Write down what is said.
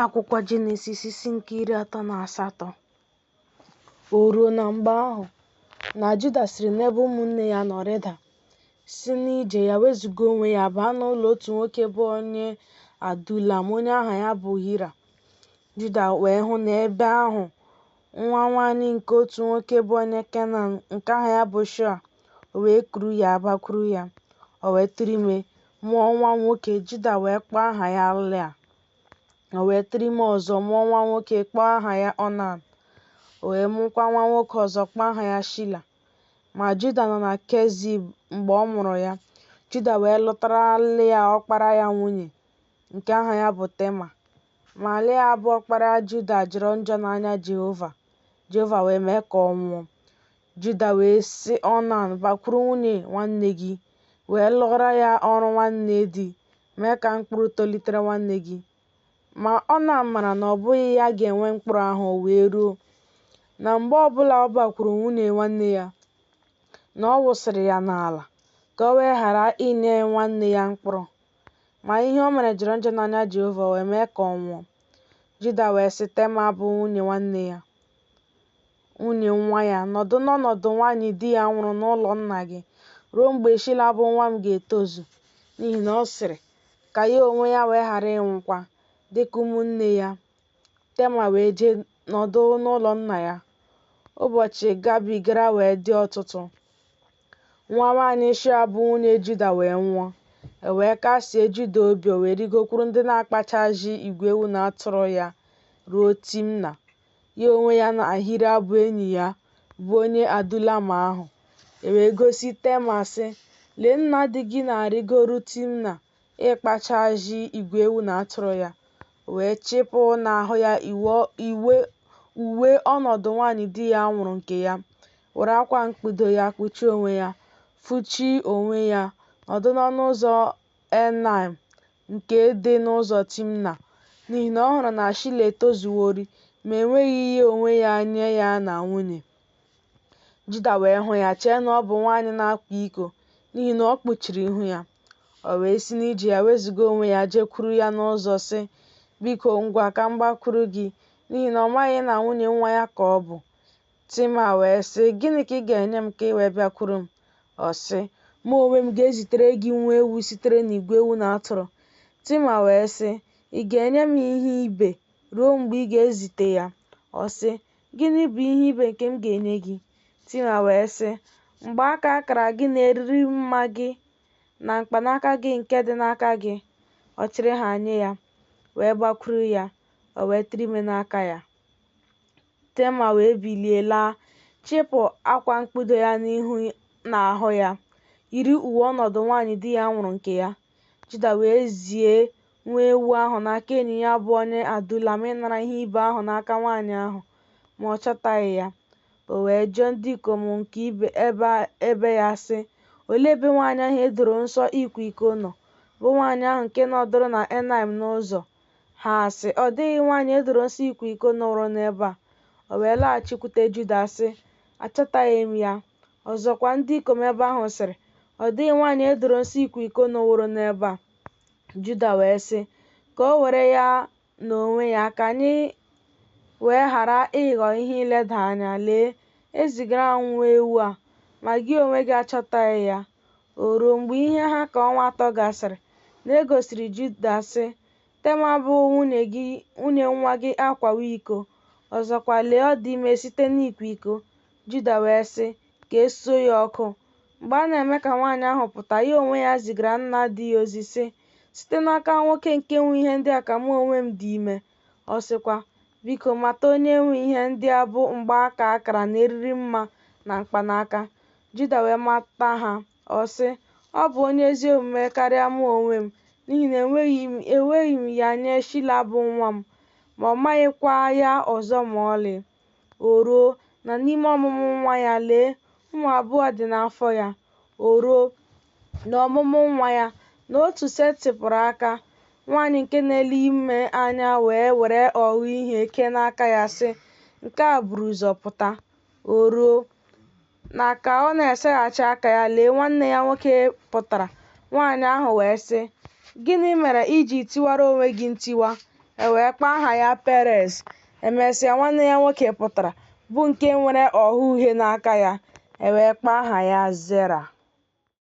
Akwụkwọ Jenesis isi nke 38. O ruo na mgbe ahụ, na Juda siri n'ebe ụmụnne ya nọ rịda, si n'ije ya wezuga onwe ya baa n'ụlọ otu nwoke bụ onye Adulam, onye aha ya bụ Hira. Juda wee hụ n'ebe ahụ nwa nwanyị nke otu nwoke bụ onye Kenan, nke aha ya bụ Shua. O wee kuru ya bakwuru ya. O wee tụrụ ime mụọ nwa nwoke. Juda wee kpọọ aha ya Lea. O wee tụrụ ime ọzọ mụọ nwa nwoke, kpọọ aha ya Onan. O wee mụkwa nwa nwoke ọzọ, kpọọ aha ya Shila. Ma Juda nọ na Kezib mgbe ọ mụrụ ya. Juda wee lụtara Lea ọkpara ya nwunye, nke aha ya bụ Tema. Ma Lea bụ ọkpara Juda jọrọ njọ n'anya Jehova. Jehova wee mee ka ọ nwụọ. Juda wee sị Onan, bakwuru nwunye nwanne gị, wee lụọra ya ọrụ nwanne di, mee ka mkpụrụ tolitere nwanne gị. Ma Onan mara na ọ bụghị ya ga-enwe mkpụrụ ahụ. O wee ruo na mgbe ọbụla ọ bakwuru nwunye nwanne ya, na ọ wụsịrị ya n'ala ka o wee ghara inye nwanne ya mkpụrụ. Ma ihe o mere jọrọ njọ n'anya Jehova, wee mee ka ọ nwụọ. Juda wee sị Tema bụ nwunye nwanne ya, nwunye nwa ya, nọdụ n'ọnọdụ nwaanyị di ya nwụrụ n'ụlọ nna gị ruo mgbe Shila bụ nwa m ga-etozu, n'ihi na ọ sịrị ka ya onwe ya wee ghara ịnwụkwa dịka ụmụnne ya. Tema wee jee nọdụ n'ụlọ nna ya. Ụbọchị gabigara wee dị ọtụtụ. Nwa nwaanyị Shua bụ nwunye Juda wee nwụọ. E wee kasie Juda obi. O wee rigokwuru ndị na-akpachazi igwe ewu na atụrụ ya ruo Timna. Ya onwe ya na Hira bụ enyi ya, bụ onye Adulam ahụ. E wee gosi Tema sị, lee, nna di gị na-arịgoru Timna ịkpachazi igwe ewu na atụrụ ya. O wee chịpụ n'ahụ ya uwe ọnọdụ nwaanyị di ya nwụrụ nke ya, were akwa mkpudo ya kpuchie onwe ya, fụchi onwe ya, nọdụ n'ọnụ ụzọ Enaim nke dị n'ụzọ Timna, n'ihi na ọ hụrụ na Shila etozuwori, ma enweghị ihe onwe ya nye ya na nwunye. Juda wee hụ ya, chee na ọ bụ nwaanyị na-akwa iko, n'ihi na ọ kpuchiri ihu ya. O wee si n'ije ya wezuga onwe ya jekwuru ya n'ụzọ sị, biko ngwa ka m gbakwuru gị, n'ihi na ọ maghị na nwunye nwa ya ka ọ bụ. Tema wee sị, gịnị ka ị ga-enye m ka ị wee bịakwuru m? Ọ sị, mụ onwe m ga-ezitere gị nwa ewu sitere n'igwe ewu na atụrụ. Tema wee sị, ị ga-enye m ihe ibe ruo mgbe ị ga-ezite ya? Ọ sị, gịnị bụ ihe ibe nke m ga-enye gị? Tema wee sị, mgbaaka akara gị na eriri mma gị na mkpanaka gị nke dị n'aka gị. Ọ chịrị ha nye ya, wee gbakwuru ya. O wee tụrụ ime n'aka ya. Tema wee bilie laa, chịpụ akwa mkpudo ya n'ihu na ahụ ya, yiri uwe ọnọdụ nwaanyị di ya nwụrụ nke ya. Juda wee zie nwa ewu ahụ n'aka enyi ya bụ onye Adulam ịnara ihe ibe ahụ n'aka nwaanyị ahụ, ma ọ chọtaghị ya. O wee jụọ ndị ikom nke ebe ya sị, olee ebe nwaanyị ahụ edoro nsọ ịkwa iko nọ, bụ nwaanyị ahụ nke nọdụrụ na Enaim n'ụzọ? Ha sị, ọ dịghị nwaanyị edoro nsọ ịkwa iko nọrọ n'ebe a. O wee laghachikwute Juda sị, achọtaghị m ya. Ọzọkwa ndị ikom ebe ahụ sịrị, ọ dịghị nwaanyị edoro nsọ ịkwa iko nọworo n'ebe a. Juda wee sị, ka o were ya n'onwe ya, ka anyị wee ghara ịghọ ihe ileda anya. Lee, ezigara m nwa ewu a, ma gị onwe gị achọtaghị ya. O ruo mgbe ihe ha ka ọnwa 3 gasịrị, na e gosiri Juda sị, Tema bụ nwunye nwa gị akwawo iko. Ọzọkwa, lee, ọ dị ime site n'ịkwa iko. Juda wee sị, ka e suo ya ọkụ. Mgbe a na-eme ka nwaanyị ahụ pụta, ya onwe ya zigara nna di ya ozi sị, site n'aka nwoke nke nwe ihe ndị a ka mụ onwe m dị ime. Ọ sịkwa, biko mata onye nwe ihe ndị a bụ mgbaaka akara na eriri mma na mkpanaka. Juda wee mata ha. Ọ sị, ọ bụ onye ezi omume karịa mụ onwe m, n'ihi na enweghị m ya nye Shila bụ nwa m, ma ọ maghịkwa ya ọzọ ma ọlị. O ruo na n'ime ọmụmụ nwa ya, lee, ụmụ abụọ dị n'afọ ya. O ruo na ọmụmụ nwa ya, na otu setịpụrụ aka, nwaanyị nke na-ele ime anya wee were ọgụ ihe kee n'aka ya sị, nke a buru ụzọ pụta. O ruo na ka ọ na-eseghachi aka ya, lee, nwanne ya nwoke pụtara. Nwaanyị ahụ wee sị, gịnị mere iji tiwara onwe gị ntiwa? e wee kpọọ aha ya Perez. Emesịa nwanne ya nwoke pụtara bụ nke nwere ọha uhie n'aka ya, e wee kpọọ aha ya Zera.